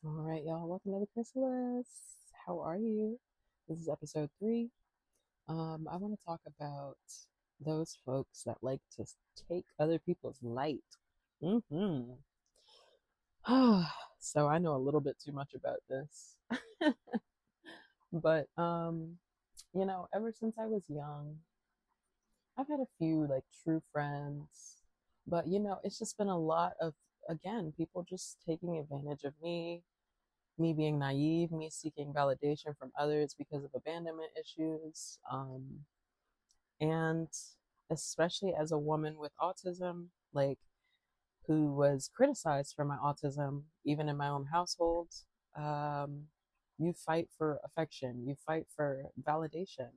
All right, y'all. Welcome to the Chrysalis. How are you? This is episode 3. I want to talk about those folks that like to take other people's light. Mm-hmm. So I know a little bit too much about this, but ever since I was young, I've had a few like true friends, but it's just been a lot of again people just taking advantage of me being naive, me seeking validation from others because of abandonment issues, and especially as a woman with autism, like who was criticized for my autism, even in my own household. Um, you fight for affection, you fight for validation.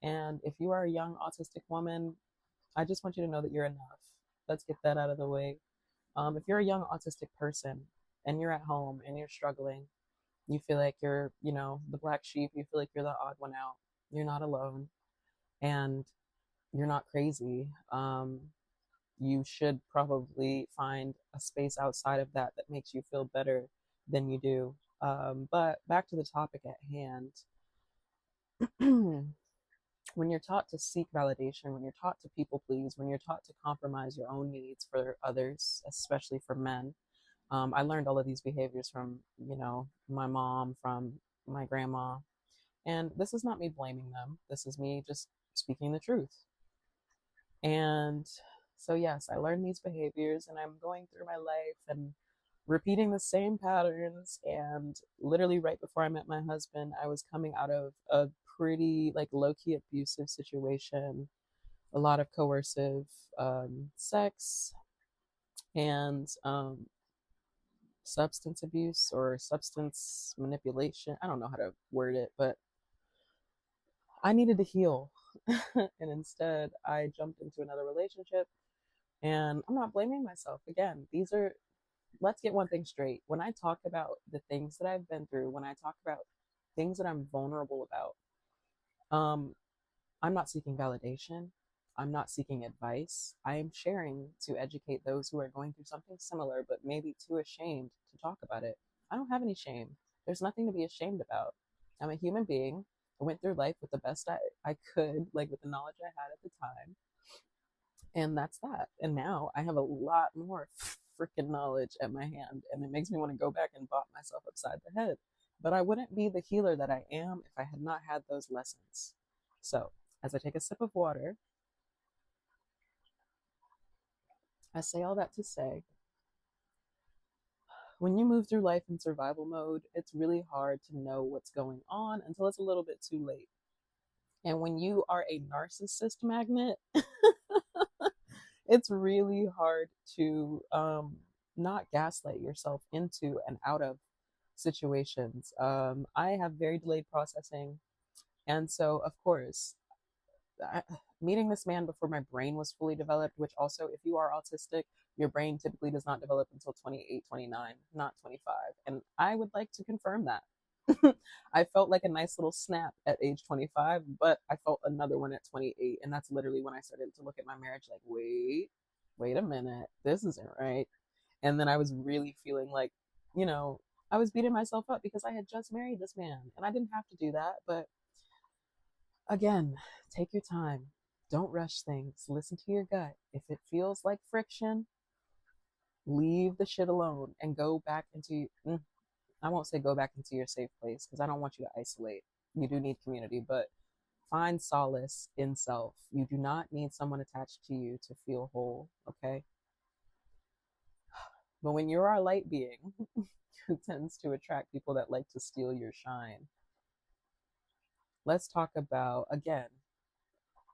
And if you are a young autistic woman, I just want you to know that you're enough. Let's get that out of the way. If you're a young autistic person and you're at home and you're struggling, you feel like you're, the black sheep, you feel like you're the odd one out. You're not alone and you're not crazy. You should probably find a space outside of that that makes you feel better than you do. But back to the topic at hand. When you're taught to seek validation, when you're taught to people please, when you're taught to compromise your own needs for others, especially for men, I learned all of these behaviors from, my mom, from my grandma. And this is not me blaming them. This is me just speaking the truth. And so, yes, I learned these behaviors and I'm going through my life and repeating the same patterns. And literally, right before I met my husband, I was coming out of a pretty, like, low key abusive situation, a lot of coercive sex and substance abuse or substance manipulation. I don't know how to word it, but I needed to heal. And instead, I jumped into another relationship. And I'm not blaming myself. Again, let's get one thing straight. When I talk about the things that I've been through, when I talk about things that I'm vulnerable about, I'm not seeking validation. I'm not seeking advice. I am sharing to educate those who are going through something similar, but maybe too ashamed to talk about it. I don't have any shame. There's nothing to be ashamed about. I'm a human being. I went through life with the best I could, like with the knowledge I had at the time. And that's that. And now I have a lot more freaking knowledge at my hand, and it makes me want to go back and bop myself upside the head. But I wouldn't be the healer that I am if I had not had those lessons. So, as I take a sip of water, I say all that to say when you move through life in survival mode, it's really hard to know what's going on until it's a little bit too late. And when you are a narcissist magnet, it's really hard to not gaslight yourself into and out of situations. I have very delayed processing. And so, of course, I, meeting this man before my brain was fully developed, which also, if you are autistic, your brain typically does not develop until 28, 29, not 25. And I would like to confirm that. I felt like a nice little snap at age 25, but I felt another one at 28. And that's literally when I started to look at my marriage like, wait a minute, this isn't right. And then I was really feeling like, you know, I was beating myself up because I had just married this man and I didn't have to do that. But again, take your time. Don't rush things. Listen to your gut. If it feels like friction, leave the shit alone and go back into, I won't say go back into your safe place because I don't want you to isolate. You do need community, but find solace in self. You do not need someone attached to you to feel whole, okay? But when you're a light being who tends to attract people that like to steal your shine, let's talk about, again,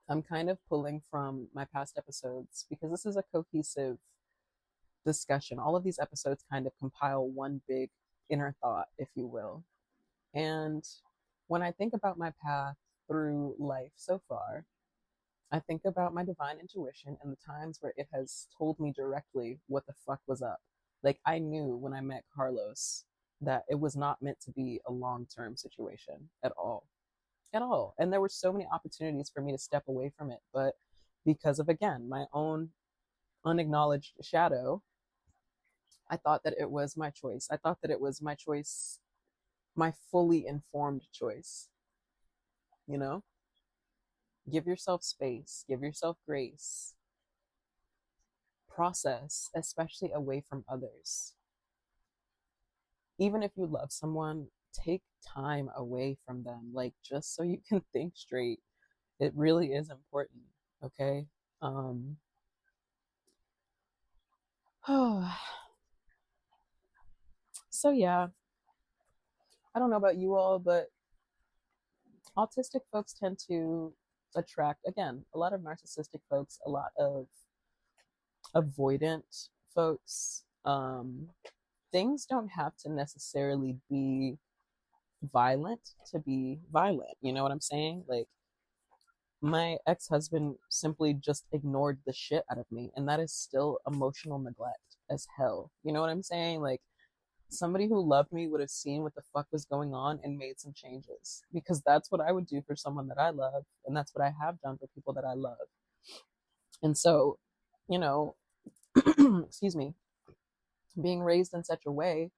I'm kind of pulling from my past episodes because this is a cohesive discussion. All of these episodes kind of compile one big inner thought, if you will. And when I think about my path through life so far, I think about my divine intuition and the times where it has told me directly what the fuck was up. Like, I knew when I met Carlos that it was not meant to be a long term situation at all. At all. And there were so many opportunities for me to step away from it. But because of, again, my own unacknowledged shadow, I thought that it was my choice. I thought that it was my choice, my fully informed choice, you know? Give yourself space, give yourself grace, process, especially away from others. Even if you love someone, take time away from them, like just so you can think straight. It really is important, okay? Um, so yeah, I don't know about you all, but autistic folks tend to attract, again, a lot of narcissistic folks, a lot of avoidant folks. Things don't have to necessarily be violent to be violent. You know what I'm saying? Like, my ex husband simply just ignored the shit out of me, and that is still emotional neglect as hell. You know what I'm saying? Like, somebody who loved me would have seen what the fuck was going on and made some changes, because that's what I would do for someone that I love, and that's what I have done for people that I love. And so, you know, excuse me, being raised in such a way,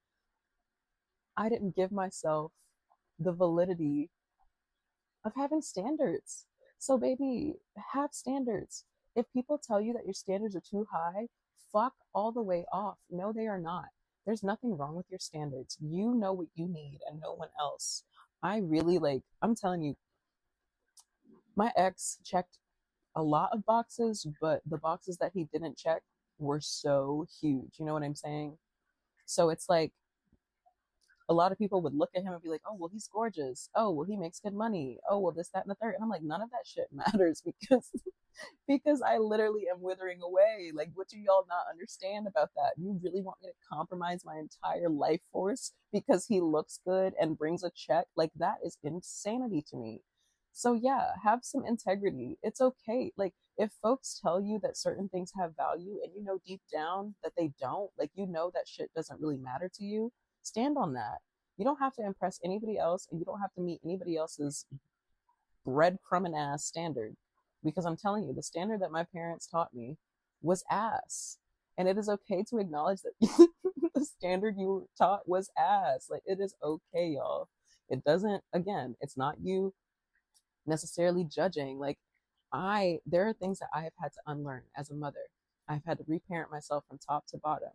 I didn't give myself the validity of having standards. So, baby, have standards. If people tell you that your standards are too high, fuck all the way off. No, they are not. There's nothing wrong with your standards. You know what you need and no one else. I really like, I'm telling you, my ex checked a lot of boxes, but the boxes that he didn't check were so huge. You know what I'm saying? So it's like, a lot of people would look at him and be like, oh, well, he's gorgeous. Oh, well, he makes good money. Oh, well, this, that, and the third. And I'm like, none of that shit matters because I literally am withering away. Like, what do y'all not understand about that? You really want me to compromise my entire life force because he looks good and brings a check? Like, that is insanity to me. So yeah, have some integrity. It's okay. Like, if folks tell you that certain things have value and you know deep down that they don't, like, you know that shit doesn't really matter to you, stand on that. You don't have to impress anybody else, and you don't have to meet anybody else's breadcrumbing ass standard. Because I'm telling you, the standard that my parents taught me was ass. And it is okay to acknowledge that the standard you were taught was ass. Like, it is okay, y'all. It doesn't, again, it's not you necessarily judging. Like, there are things that I have had to unlearn as a mother. I've had to reparent myself from top to bottom.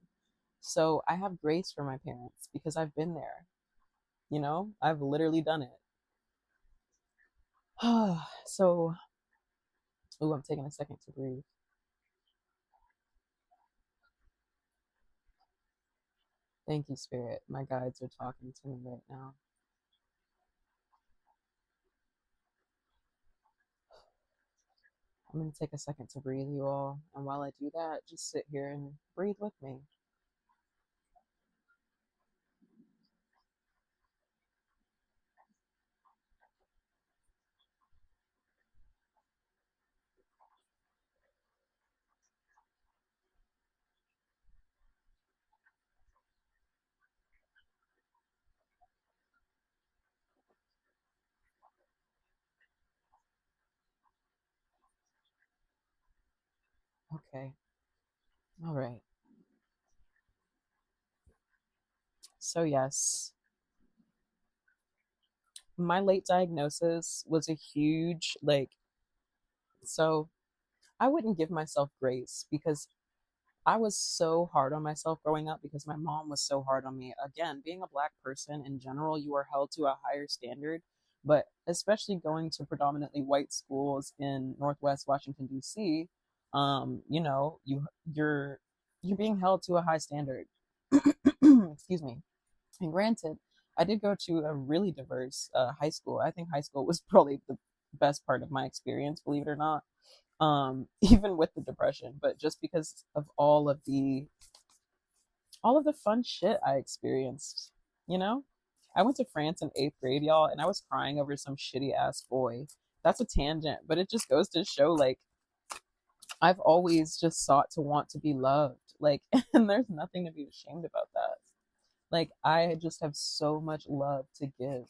So I have grace for my parents because I've been there. You know, I've literally done it. So, oh, I'm taking a second to breathe. Thank you, Spirit. My guides are talking to me right now. I'm going to take a second to breathe, you all. And while I do that, just sit here and breathe with me. Okay. All right. So, yes, my late diagnosis was a huge, like, so I wouldn't give myself grace because I was so hard on myself growing up because my mom was so hard on me. Again, being a black person in general, you are held to a higher standard, but especially going to predominantly white schools in Northwest Washington D.C., you know, you're being held to a high standard. Excuse me. And granted, I did go to a really diverse high school. I think high school was probably the best part of my experience, believe it or not, even with the depression, but just because of all of the fun shit I experienced, you know? I went to France in eighth grade, y'all, and I was crying over some shitty ass boy. That's a tangent, but it just goes to show, like, I've always just sought to want to be loved. Like, and there's nothing to be ashamed about that. Like, I just have so much love to give.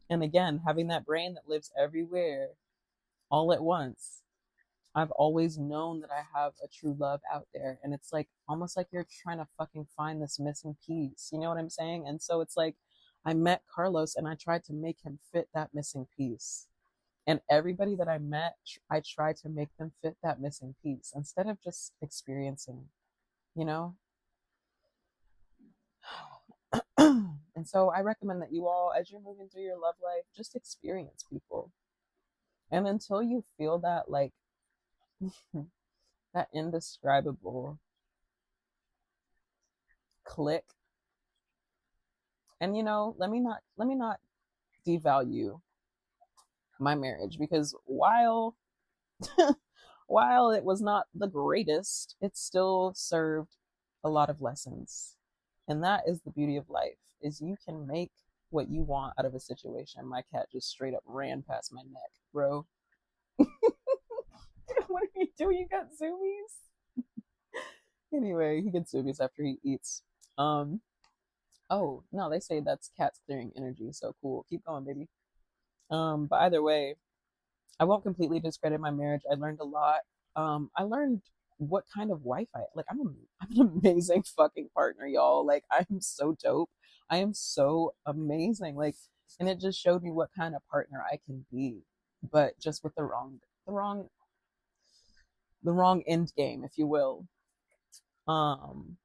And again, having that brain that lives everywhere all at once, I've always known that I have a true love out there. And it's like, almost like you're trying to fucking find this missing piece. You know what I'm saying? And so it's like I met Carlos and I tried to make him fit that missing piece. And everybody that I met, I tried to make them fit that missing piece instead of just experiencing, you know? And so I recommend that you all, as you're moving through your love life, just experience people. And until you feel that, like, that indescribable click, and let me not devalue my marriage, because while it was not the greatest, it still served a lot of lessons. And that is the beauty of life, is you can make what you want out of a situation. My cat just straight up ran past my neck, bro. What are you doing? You got zoomies? Anyway, he gets zoomies after he eats. Um, oh no, they say that's cats clearing energy, so cool. Keep going, baby. But either way, I won't completely discredit my marriage. I learned a lot. I learned what kind of wife like. I'm an amazing fucking partner, y'all. Like, I'm so dope. I am so amazing. Like, and it just showed me what kind of partner I can be, but just with the wrong, the wrong end game, if you will. Um,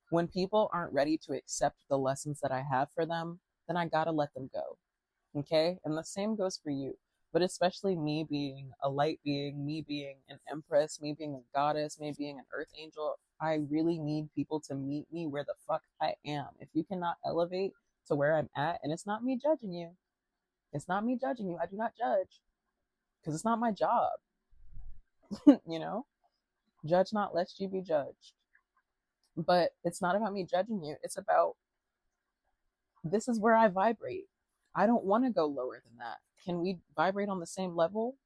when people aren't ready to accept the lessons that I have for them, then I gotta let them go. Okay? And the same goes for you. But especially me being a light being, me being an empress, me being a goddess, me being an earth angel, I really need people to meet me where the fuck I am. If you cannot elevate to where I'm at, and it's not me judging you, it's not me judging you. I do not judge because it's not my job. you know, judge not lest you be judged. But it's not about me judging you. It's about, this is where I vibrate. I don't want to go lower than that. Can we vibrate on the same level?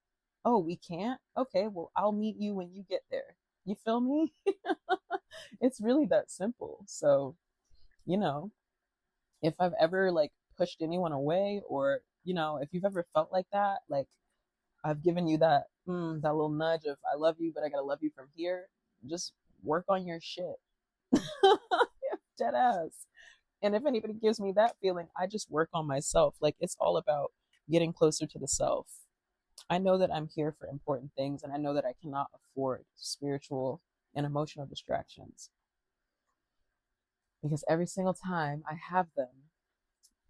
Oh, we can't? Okay, well, I'll meet you when you get there. You feel me? It's really that simple. So, you know, if I've ever like pushed anyone away, or, if you've ever felt like that, like I've given you that little nudge of I love you, but I gotta love you from here, just work on your shit. Dead ass. And if anybody gives me that feeling, I just work on myself. Like, it's all about getting closer to the self. I know that I'm here for important things, and I know that I cannot afford spiritual and emotional distractions, because every single time I have them,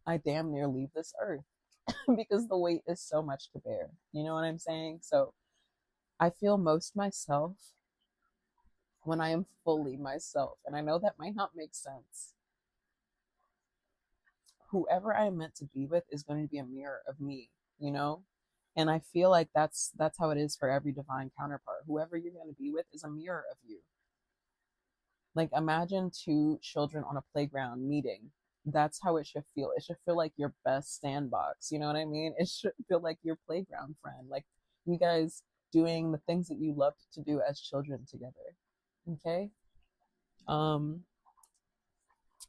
I damn near leave this earth because the weight is so much to bear. You know what I'm saying? So I feel most myself when I am fully myself. And I know that might not make sense. Whoever I am meant to be with is going to be a mirror of me, you know? And I feel like that's how it is for every divine counterpart. Whoever you're going to be with is a mirror of you. Like, imagine two children on a playground meeting. That's how it should feel. It should feel like your best sandbox. You know what I mean? It should feel like your playground friend. Like, you guys doing the things that you loved to do as children together. Okay? Um,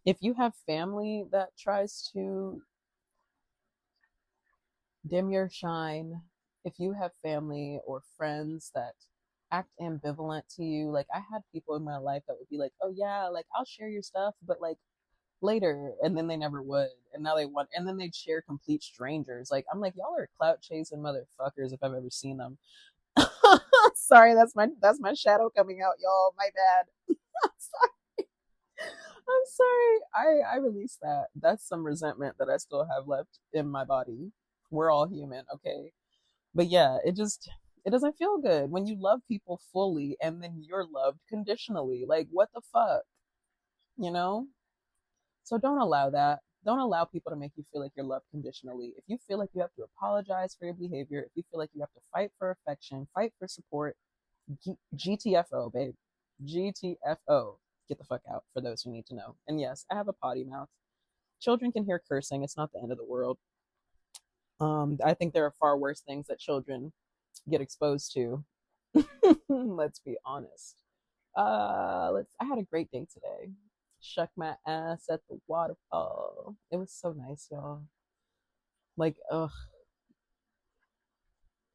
if you have family that tries to dim your shine, if you have family or friends that act ambivalent to you, like, I had people in my life that would be like, oh yeah, like, I'll share your stuff, but like later, and then they never would, and now they want, and then they'd share complete strangers. Like, I'm like, y'all are clout chasing motherfuckers if I've ever seen them. Sorry, that's my shadow coming out, y'all. My bad. I'm sorry. I'm sorry. I released that. That's some resentment that I still have left in my body. We're all human, okay? But yeah, it doesn't feel good when you love people fully and then you're loved conditionally. Like, what the fuck? You know? So don't allow that. Don't allow people to make you feel like you're loved conditionally. If you feel like you have to apologize for your behavior, if you feel like you have to fight for affection, fight for support, GTFO, babe. GTFO. Get the fuck out, for those who need to know. And yes, I have a potty mouth. Children can hear cursing. It's not the end of the world. I think there are far worse things that children get exposed to. Let's be honest. I had a great day today. Shuck my ass at the waterfall. It was so nice, y'all. Like, ugh,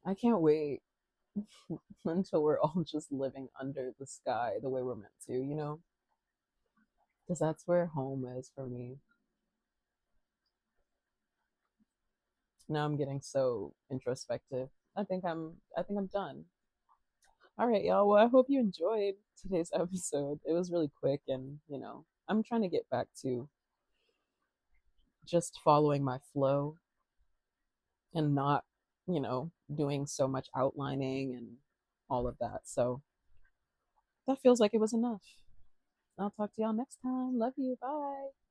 I can't wait until we're all just living under the sky the way we're meant to, you know? because that's where home is for me. Now I'm getting so introspective. I think I'm done. All right, y'all. Well, I hope you enjoyed today's episode. It was really quick, and I'm trying to get back to just following my flow and not, doing so much outlining and all of that. So that feels like it was enough. I'll talk to y'all next time. Love you. Bye.